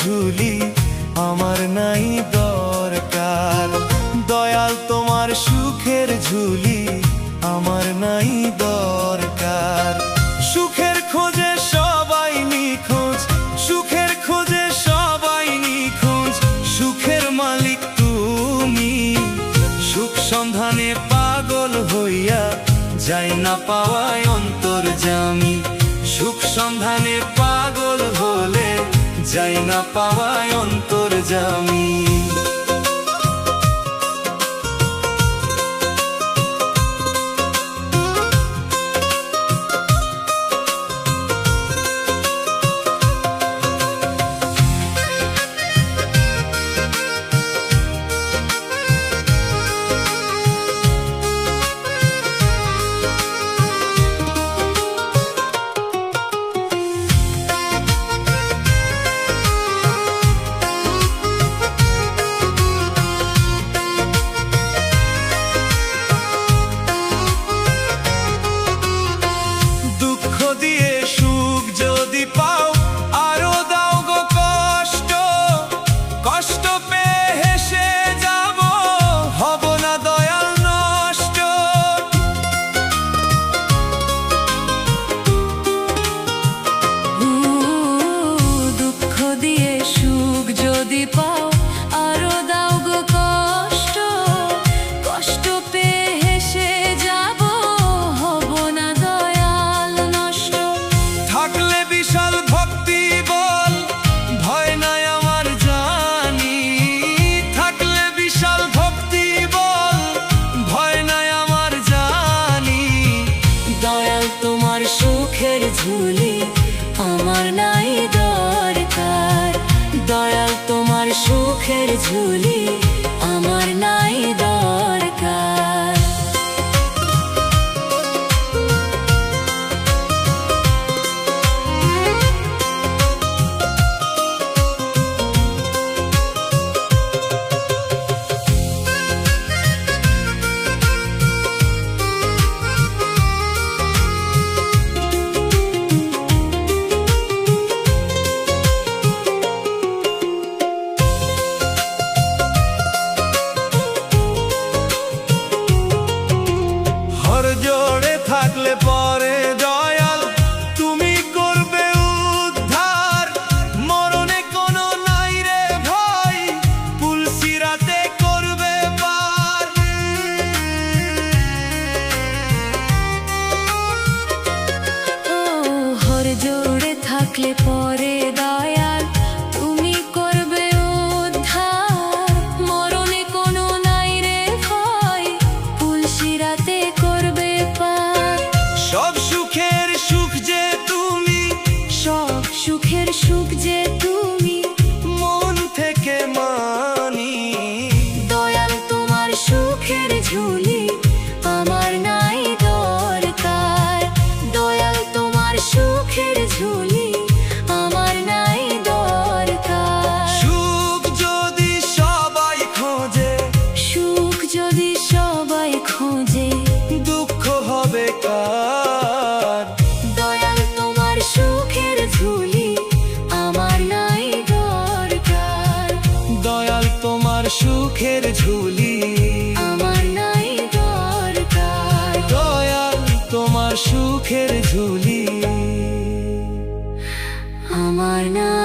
ঝুলি আমার নাই দরকার। দয়াল তোমার সুখের ঝুলি আমার নাই দরকার। সুখের খোঁজে সবাই নিখোঁজ, সুখের খোঁজে সবাই নিখোঁজ, সুখের মালিক তুমি। সুখ সন্ধানে পাগল হইয়া যাই না পাওয়ায় অন্তর্যামী। সুখ সন্ধানে পাগল হলে যাই না পাওয়ায় অন্তর্যামী। দিয়ে সুখ যদি পাও আরো দাও গো কষ্ট, কষ্ট পেয়ে হেসে যাব হব না দয়াল নষ্ট। দুঃখ দিয়ে সুখ যদি পাও আরো দাও গো কষ্ট, কষ্ট পেয়ে হেসে যাব হব না দয়াল নষ্ট। থাকলে বিশাল ভক্তি বল ভয় নাই আমার জানি, থাকলে বিশাল ভক্তি বল ভয় নাই আমার জানি। দয়াল তোমার সুখের ঝুলি আমার নাই দরকার। দয়াল তোমার সুখের ঝুলি আমার নাই দরকার। জোড়ে থাকলে পরে দয়াল তুমি করবে উদ্ধার। মরণে কোনো নাই রে ভয়, পুলসিরাতে করবে পার। হর জোড়ে থাকলে পরে দয়াল তুমি করবে উদ্ধার। মরণে কোনো নাই রে ভয়, পুলসিরাতে করবে পার। সব সুখের সুখ যে তুমি, সব সুখের সুখ যে তুমি মন থেকে মানি। দয়াল তোমার সুখের ঝুলি আমার নাই দরকার। দয়াল তোমার সুখের ঝুলি আমার নাই দরকার। সুখ যদি সবাই খোঁজে, সুখ যদি সবাই খোঁজে দুঃখ হবে কার। দয়াল তোমার সুখের ঝুলি আমার নাই দরকার। দয়াল তোমার সুখের ঝুলি আমার নাই দরকার। দয়াল তোমার সুখের ঝুলি আমার নাই